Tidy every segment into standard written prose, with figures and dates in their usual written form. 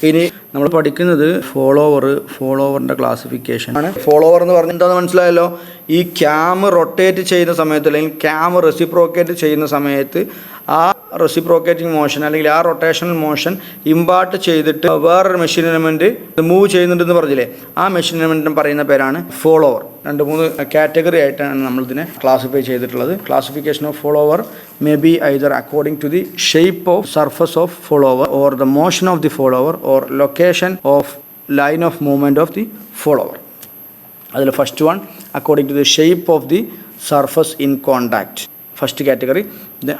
ഇനി നമ്മൾ പഠിക്കുന്നത് ഫോളോവറിൻ്റെ ക്ലാസിഫിക്കേഷൻ ആണ്. ഫോളോവർ എന്ന് പറഞ്ഞാൽ എന്താണെന്ന് മനസ്സിലായല്ലോ. ഈ ക്യാം റൊട്ടേറ്റ് ചെയ്യുന്ന സമയത്ത് അല്ലെങ്കിൽ ക്യാം റെസിപ്രോക്കേറ്റ് ചെയ്യുന്ന സമയത്ത് ആ റെസിപ്രോക്കേറ്റിംഗ് മോഷൻ അല്ലെങ്കിൽ ആ റൊട്ടേഷണൽ മോഷൻ ഇമ്പാർട്ട് ചെയ്തിട്ട് വേറൊരു മെഷീൻ എലമെൻറ്റ് മൂവ് ചെയ്യുന്നുണ്ടെന്ന് പറഞ്ഞില്ലേ, ആ മെഷീൻ എലമെൻറ്റിന് പറയുന്ന പേരാണ് ഫോളോവർ. 2-3 കാറ്റഗറി ആയിട്ടാണ് നമ്മളിതിനെ ക്ലാസിഫൈ ചെയ്തിട്ടുള്ളത്. Classification of follower may be either according to the shape of surface of follower or the motion of the follower or location of line of movement of the follower. അതിൽ first one according to the shape of the surface in contact, first category.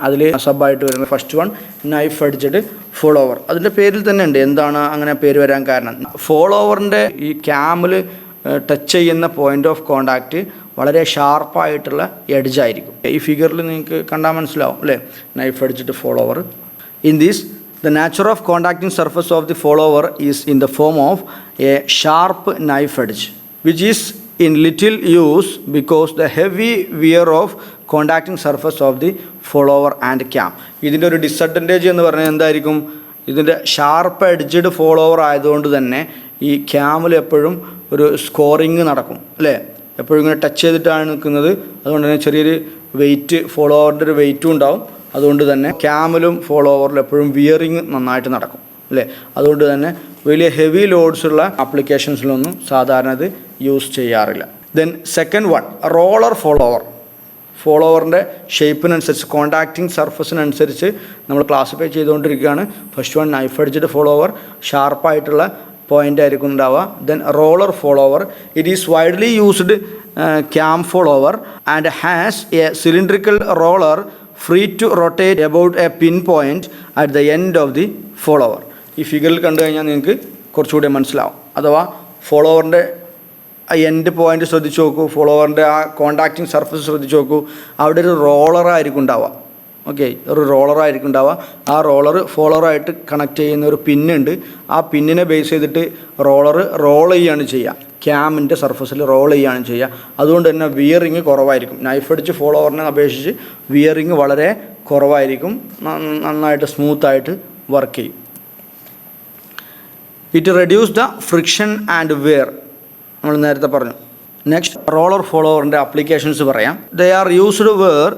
അതിൽ സബായിട്ട് വരുന്നത് first one knife edged follower. അതിൻ്റെ പേരിൽ തന്നെ ഉണ്ട് എന്താണ് അങ്ങനെ പേര് വരാൻ കാരണം. ഫോളോവറിൻ്റെ ഈ ക്യാമിൽ ടച്ച് ചെയ്യുന്ന പോയിൻ്റ് ഓഫ് കോണ്ടാക്റ്റ് വളരെ ഷാർപ്പായിട്ടുള്ള എഡ്ജായിരിക്കും. ഈ ഫിഗറിൽ നിങ്ങൾക്ക് കണ്ടാൽ മനസ്സിലാവും അല്ലേ, knife edged follower. In these the nature of contacting surface of the follower is in the form of a sharp knife edge, which is in little use because the heavy wear of contacting surface of the follower and cam. ഇതിൻ്റെ ഒരു disadvantage എന്ന് പറഞ്ഞാൽ എന്തായിരിക്കും, ഇതിൻ്റെ sharp edged follower ആയതുകൊണ്ട് തന്നെ ഈ ക്യാമിൽ എപ്പോഴും ഒരു സ്കോറിങ് നടക്കും അല്ലേ, എപ്പോഴും ഇങ്ങനെ ടച്ച് ചെയ്തിട്ടാണ് നിൽക്കുന്നത്. അതുകൊണ്ട് തന്നെ ചെറിയൊരു വെയിറ്റ്, ഫോളോവറിൻ്റെ ഒരു വെയിറ്റും ഉണ്ടാവും. അതുകൊണ്ട് തന്നെ ക്യാമിലും ഫോളോവറിലും എപ്പോഴും വിയറിങ് നന്നായിട്ട് നടക്കും അല്ലേ. അതുകൊണ്ട് തന്നെ വലിയ ഹെവി ലോഡ്സ് ഉള്ള ആപ്ലിക്കേഷൻസിലൊന്നും സാധാരണ ഇത് യൂസ് ചെയ്യാറില്ല. Then second one roller follower. ഫോളോവറിൻ്റെ ഷേപ്പിനനുസരിച്ച് കോണ്ടാക്റ്റിംഗ് സർഫസിനനുസരിച്ച് നമ്മൾ ക്ലാസിഫൈ ചെയ്തുകൊണ്ടിരിക്കുകയാണ്. First one knife edged follower, ഷാർപ്പായിട്ടുള്ള പോയിൻ്റ് ആയിരിക്കും ഉണ്ടാവുക. Then roller follower, it is widely used cam follower and has a cylindrical roller free to rotate about a pin point at the end of the follower. ഈ ഫിഗറിൽ കണ്ടു കഴിഞ്ഞാൽ നിങ്ങൾക്ക് കുറച്ചുകൂടി മനസ്സിലാവും. അഥവാ ഫോളോവറിൻ്റെ ആ എൻഡ് പോയിൻ്റ് ശ്രദ്ധിച്ച് നോക്കൂ, ഫോളോവറിൻ്റെ ആ കോണ്ടാക്റ്റിംഗ് സർഫസ് ശ്രദ്ധിച്ച് നോക്കൂ. അവിടെ ഒരു റോളറായിരിക്കും ഉണ്ടാവുക. ഓക്കെ, ഒരു റോളറായിരിക്കും ഉണ്ടാവുക. ആ റോളർ ഫോളോവറായിട്ട് കണക്ട് ചെയ്യുന്ന ഒരു പിന്നുണ്ട്. ആ പിന്നിനെ ബേസ് ചെയ്തിട്ട് റോൾ ചെയ്യുകയാണ് ചെയ്യുക, ക്യാമിൻ്റെ സർഫസിൽ റോൾ ചെയ്യുകയാണ് ചെയ്യുക. അതുകൊണ്ട് തന്നെ വിയറിങ് കുറവായിരിക്കും. നൈഫ് എഡ്ജ് ഫോളോവറിനെ അപേക്ഷിച്ച് വിയറിങ് വളരെ കുറവായിരിക്കും, നന്നായിട്ട് സ്മൂത്തായിട്ട് വർക്ക് ചെയ്യും. It reduce the friction and wear, നമ്മൾ നേരത്തെ പറഞ്ഞു. നെക്സ്റ്റ് റോളർ ഫോളോവറിൻ്റെ അപ്ലിക്കേഷൻസ് പറയാം. They are used where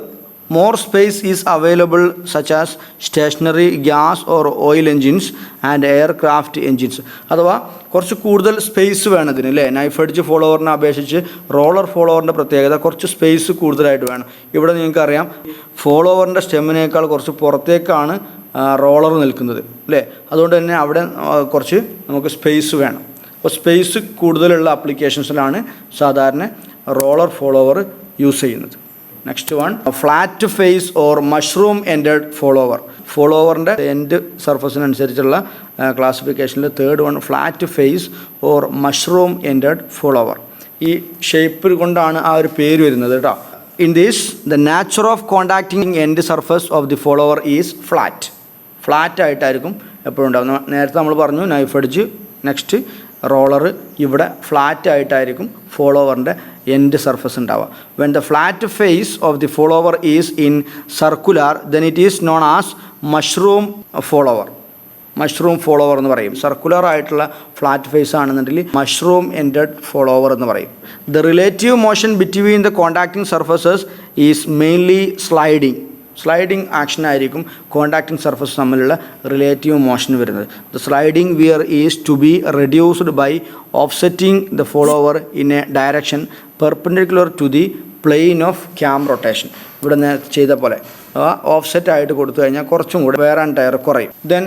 more space is available such as stationary gas or oil engines and aircraft engines. അഥവാ കുറച്ച് കൂടുതൽ സ്പേസ് വേണം ഇതിന് അല്ലേ. നൈഫ് എഡ്ജ് ഫോളോവറിനെ അപേക്ഷിച്ച് റോളർ ഫോളോവറിൻ്റെ പ്രത്യേകത കുറച്ച് സ്പേസ് കൂടുതലായിട്ട് വേണം. ഇവിടെ നിങ്ങൾക്കറിയാം ഫോളോവറിൻ്റെ സ്റ്റെമ്മിനേക്കാൾ കുറച്ച് പുറത്തേക്കാണ് റോളർ നിൽക്കുന്നത് അല്ലേ. അതുകൊണ്ട് തന്നെ അവിടെ കുറച്ച് നമുക്ക് സ്പേസ് വേണം. അപ്പോൾ സ്പേസ് കൂടുതലുള്ള ആപ്ലിക്കേഷൻസിലാണ് സാധാരണ റോളർ ഫോളോവർ യൂസ് ചെയ്യുന്നത്. Next one flat face or mushroom ended follower. ഫോളോവറിൻ്റെ എൻഡ് സർഫസിനനുസരിച്ചുള്ള ക്ലാസിഫിക്കേഷനിൽ third one flat face or mushroom ended follower. ഈ ഷേപ്പ് കൊണ്ടാണ് ആ ഒരു പേര് വരുന്നത് കേട്ടോ. In this the nature of contacting end surface of the follower is flat. Flat ആയിട്ടായിരിക്കും എപ്പോഴും ഉണ്ടാകുന്നത്. നേരത്തെ നമ്മൾ പറഞ്ഞു നൈഫ് എഡ്ജ്, നെക്സ്റ്റ് റോളർ, ഇവിടെ ഫ്ലാറ്റ് ആയിട്ടായിരിക്കും ഫോളോവറിൻ്റെ എൻഡ് സർഫസ് ഉണ്ടാവുക. When the flat face of the follower is in circular then it is known as mushroom follower. Mushroom follower എന്ന് പറയും. സർക്കുലർ ആയിട്ടുള്ള ഫ്ലാറ്റ് ഫേസ് ആണെന്നുണ്ടെങ്കിൽ മഷ്റൂം എൻഡഡ് ഫോളോവർ എന്ന് പറയും. The relative motion between the contacting surfaces is mainly sliding action ആയിരിക്കും contacting surface തമ്മിലുള്ള relative motion വരുന്നത്. The sliding wear is to be reduced by offsetting the follower in a direction perpendicular to the plane of cam rotation. ഇവിടെ ചെയ്ത പോലെ offset ആയിട്ട് കൊടുത്തു കഴിഞ്ഞാൽ കുറച്ചും കൂടെ വെയർ ആൻഡ് ടയർ കുറയും. Then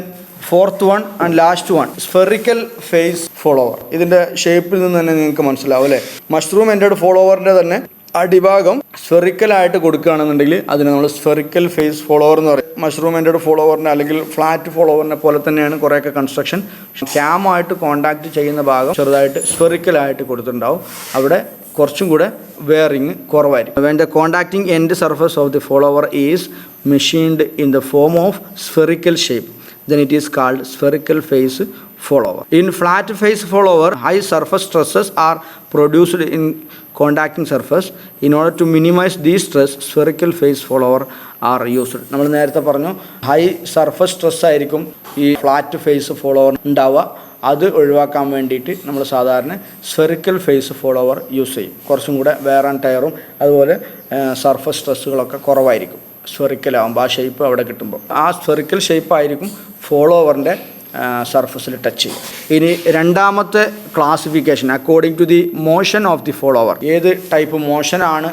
fourth one and last one spherical face follower. ഇതിൻ്റെ ഷേപ്പിൽ നിന്ന് തന്നെ നിങ്ങൾക്ക് മനസ്സിലാവും അല്ലേ. മഷ്റൂം എൻഡഡ് ഫോളോവറിൻ്റെ തന്നെ അടിഭാഗം സ്ഫെറിക്കലായിട്ട് കൊടുക്കുകയാണെന്നുണ്ടെങ്കിൽ അതിന് നമ്മൾ സ്ഫെറിക്കൽ ഫേസ് ഫോളോവർ എന്ന് പറയും. മഷ്റൂം എൻഡഡ് ഫോളോവറിനെ അല്ലെങ്കിൽ ഫ്ലാറ്റ് ഫോളോവറിനെ പോലെ തന്നെയാണ് കുറേയൊക്കെ കൺസ്ട്രക്ഷൻ. ക്യാമായിട്ട് കോണ്ടാക്ട് ചെയ്യുന്ന ഭാഗം ചെറുതായിട്ട് സ്ഫെറിക്കലായിട്ട് കൊടുത്തിട്ടുണ്ടാവും. അവിടെ കുറച്ചും കൂടെ വെയറിങ് കുറവായിരിക്കും. When the contacting end surface of the follower is machined in the form of spherical shape then it is called spherical face follower. In flat face follower, high surface stresses are produced in contacting surface. In order to minimize these stress, spherical face follower are used. നമ്മൾ നേരത്തെ പറഞ്ഞു high surface stress ആയിരിക്കും ഈ flat face follower ഉണ്ടാവുക. അത് ഒഴിവാക്കാൻ വേണ്ടിയിട്ട് നമ്മൾ സാധാരണ സ്ഫെറിക്കൽ ഫേസ് ഫോളോവർ യൂസ് ചെയ്യും. കുറച്ചും കൂടെ വെയർ ആൻഡ് ടയറും അതുപോലെ സർഫസ് സ്ട്രെസ്സുകളൊക്കെ കുറവായിരിക്കും സ്ഫെറിക്കലാകുമ്പോൾ. ആ ഷേപ്പ് അവിടെ കിട്ടുമ്പോൾ ആ സ്ഫെറിക്കൽ ഷേപ്പായിരിക്കും ഫോളോവറിൻ്റെ സർഫസിൽ ടച്ച് ചെയ്യും. ഇനി രണ്ടാമത്തെ classification according to the motion of the follower, ഏത് ടൈപ്പ് മോഷനാണ്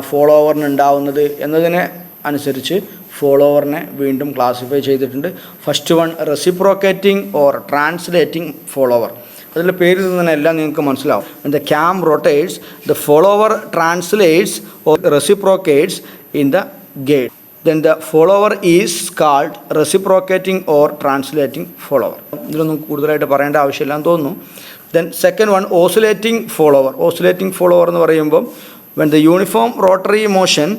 ഫോളോവറിന് ഉണ്ടാവുന്നത് എന്നതിനെ അനുസരിച്ച് ഫോളോവറിനെ വീണ്ടും ക്ലാസിഫൈ ചെയ്തിട്ടുണ്ട്. First one reciprocating or translating follower. അതിൻ്റെ പേരിൽ നിന്ന് തന്നെ എല്ലാം നിങ്ങൾക്ക് മനസ്സിലാവും. The cam rotates, the follower translates or reciprocates in the gate. Then the follower is called reciprocating or translating follower. ഇതിലൊന്നും കൂടുതലായിട്ട് പറയേണ്ട ആവശ്യമില്ലാന്ന് തോന്നുന്നു. Then second one oscillating follower. Oscillating follower എന്ന് പറയുമ്പോൾ when the uniform rotary motion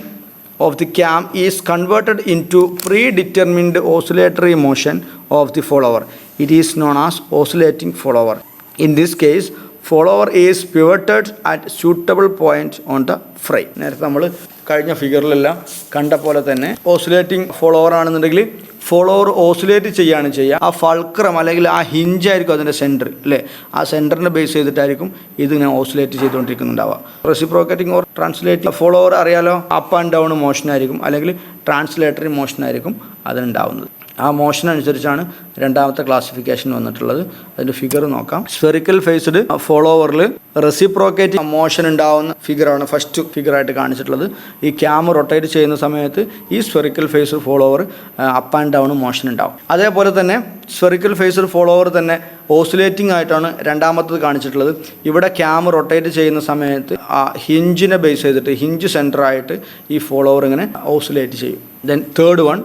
of the cam is converted into predetermined oscillatory motion of the follower, it is known as oscillating follower. In this case, follower is pivoted at suitable point on the frame. നേരത്തെ നമ്മൾ കഴിഞ്ഞ ഫിഗറിലെല്ലാം കണ്ട പോലെ തന്നെ oscillating follower ആണെന്നുണ്ടെങ്കിൽ follower oscillate ചെയ്യുകയാണ് ചെയ്യുക. ആ ഫൾക്രം അല്ലെങ്കിൽ ആ ഹിഞ്ചായിരിക്കും അതിൻ്റെ സെൻറ്റർ അല്ലേ, ആ സെൻറ്ററിനെ ബേസ് ചെയ്തിട്ടായിരിക്കും ഇതിങ്ങനെ ഓസിലേറ്റ് ചെയ്തുകൊണ്ടിരിക്കുന്നുണ്ടാവുക. റെസിപ്രോക്കേറ്റിംഗ് ഓർ ട്രാൻസ്ലേറ്റിംഗ് ഫോളോവർ അറിയാലോ, അപ്പ് ആൻഡ് ഡൗൺ മോഷനായിരിക്കും അല്ലെങ്കിൽ ട്രാൻസ്ലേറ്ററി മോഷനായിരിക്കും അതിനുണ്ടാവുന്നത്. ആ മോഷൻ അനുസരിച്ചാണ് രണ്ടാമത്തെ ക്ലാസിഫിക്കേഷൻ വന്നിട്ടുള്ളത്. അതിൻ്റെ ഫിഗർ നോക്കാം. സ്ഫെറിക്കൽ ഫേസ്ഡ് ഫോളോവറിൽ റെസിപ്രോക്കേറ്റിംഗ് മോഷൻ ഉണ്ടാവുന്ന ഫിഗറാണ് ഫസ്റ്റ് ഫിഗറായിട്ട് കാണിച്ചിട്ടുള്ളത്. ഈ ക്യാം റൊട്ടേറ്റ് ചെയ്യുന്ന സമയത്ത് ഈ spherical faced follower up and down motion ഉണ്ടാവും. അതേപോലെ തന്നെ സ്ഫെറിക്കൽ ഫേസ്ഡ് ഫോളോവർ തന്നെ ഓസിലേറ്റിംഗ് ആയിട്ടാണ് രണ്ടാമത്തത് കാണിച്ചിട്ടുള്ളത്. ഇവിടെ ക്യാം റൊട്ടേറ്റ് ചെയ്യുന്ന സമയത്ത് ആ ഹിഞ്ചിനെ ബേസ് ചെയ്തിട്ട് ഹിഞ്ച് സെൻറ്ററായിട്ട് ഈ ഫോളോവർ ഇങ്ങനെ ഓസിലേറ്റ് ചെയ്യും. Then third one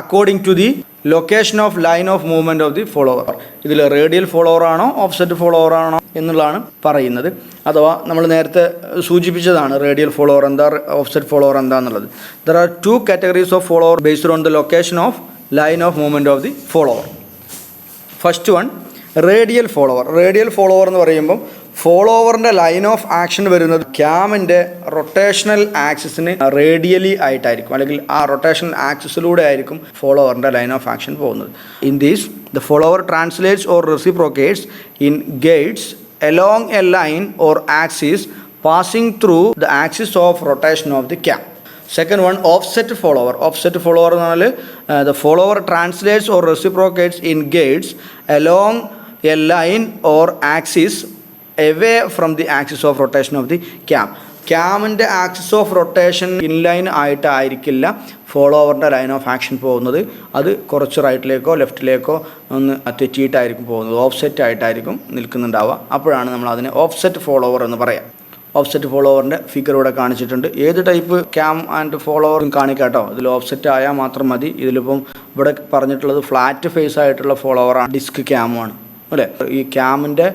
according to the location of line of movement of the follower. ഇതിൽ റേഡിയൽ ഫോളോവർ ആണോ ഓഫ്സെറ്റ് ഫോളോവർ ആണോ എന്നുള്ളതാണ് പറയുന്നത്. അഥവാ നമ്മൾ നേരത്തെ സൂചിപ്പിച്ചതാണ് റേഡിയൽ ഫോളോവർ എന്താ ഓഫ്സെറ്റ് ഫോളോവർ എന്താണെന്നുള്ളത്. There are two categories of follower based on the location of line of movement of the follower. First one radial follower. Radial follower എന്ന് പറയുമ്പം ഫോളോവറിൻ്റെ ലൈൻ ഓഫ് ആക്ഷൻ വരുന്നത് ക്യാമിൻ്റെ റൊട്ടേഷണൽ ആക്സിസിന് റേഡിയലി ആയിട്ടായിരിക്കും, അല്ലെങ്കിൽ ആ rotational ആക്സിസിലൂടെ ആയിരിക്കും ഫോളോവറിൻ്റെ ലൈൻ ഓഫ് ആക്ഷൻ പോകുന്നത്. In these the follower translates or reciprocates in gates along a line or axis passing through the axis of rotation of the cam. Second one offset follower. Offset follower എന്ന് പറഞ്ഞാൽ the follower translates or reciprocates in gates along a line or axis away from the axis of rotation of the cam. ക്യാമിൻ്റെ axis of rotation inline ആയിട്ടായിരിക്കില്ല ഫോളോവറിൻ്റെ line of action പോകുന്നത്. അത് കുറച്ച് റൈറ്റിലേക്കോ ലെഫ്റ്റിലേക്കോ ഒന്ന് തെറ്റിയിട്ടായിരിക്കും പോകുന്നത്, ഓഫ്സെറ്റ് ആയിട്ടായിരിക്കും നിൽക്കുന്നുണ്ടാവുക. അപ്പോഴാണ് നമ്മൾ അതിനെ ഓഫ്സെറ്റ് ഫോളോവർ എന്ന് പറയാം. ഓഫ്സെറ്റ് ഫോളോവറിൻ്റെ ഫിഗർ ഇവിടെ കാണിച്ചിട്ടുണ്ട്. ഏത് ടൈപ്പ് ക്യാം ആൻഡ് ഫോളോവറും കാണിക്കാട്ടോ. ഇതിൽ ഓഫ്സെറ്റ് ആയാൽ മാത്രം മതി. ഇതിലിപ്പം ഇവിടെ പറഞ്ഞിട്ടുള്ളത് ഫ്ലാറ്റ് ഫേസ് ആയിട്ടുള്ള ഫോളോവറാണ്, ഡിസ്ക് ക്യാമുമാണ് അല്ലേ. ഈ ക്യാമിൻ്റെ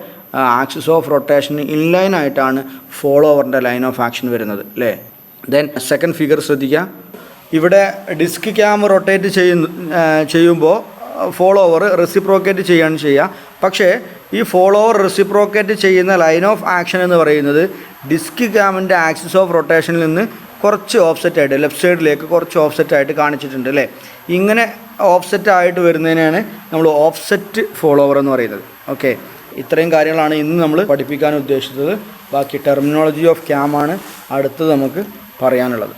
ആക്സിസ് ഓഫ് റൊട്ടേഷൻ ഇൻലൈൻ ആയിട്ടാണ് ഫോളോവറിൻ്റെ ലൈൻ ഓഫ് ആക്ഷൻ വരുന്നത് അല്ലേ. ദെൻ സെക്കൻഡ് ഫിഗർ ശ്രദ്ധിക്കുക. ഇവിടെ ഡിസ്ക് ക്യാം റൊട്ടേറ്റ് ചെയ്യുമ്പോൾ ഫോളോവർ റെസിപ്രോക്കേറ്റ് ചെയ്യാണ് ചെയ്യുക. പക്ഷേ ഈ ഫോളോവർ റെസിപ്രോക്കേറ്റ് ചെയ്യുന്ന ലൈൻ ഓഫ് ആക്ഷൻ എന്ന് പറയുന്നത് ഡിസ്ക് ക്യാമിൻ്റെ ആക്സിസ് ഓഫ് റൊട്ടേഷനിൽ നിന്ന് കുറച്ച് ഓഫ്സെറ്റ് ആയിട്ട് ലെഫ്റ്റ് സൈഡിലേക്ക് കുറച്ച് ഓഫ്സെറ്റ് ആയിട്ട് കാണിച്ചിട്ടുണ്ട് അല്ലേ. ഇങ്ങനെ ഓഫ്സെറ്റ് ആയിട്ട് വരുന്നതിനാണ് നമ്മൾ ഓഫ്സെറ്റ് ഫോളോവർ എന്ന് പറയുന്നത്. ഓക്കെ, ഇത്രയും കാര്യങ്ങളാണ് ഇന്ന് നമ്മൾ പഠിപ്പിക്കാൻ ഉദ്ദേശിച്ചത്. ബാക്കി ടെർമിനോളജി ഓഫ് ക്യാമാണ് അടുത്തത് നമുക്ക് പറയാനുള്ളത്.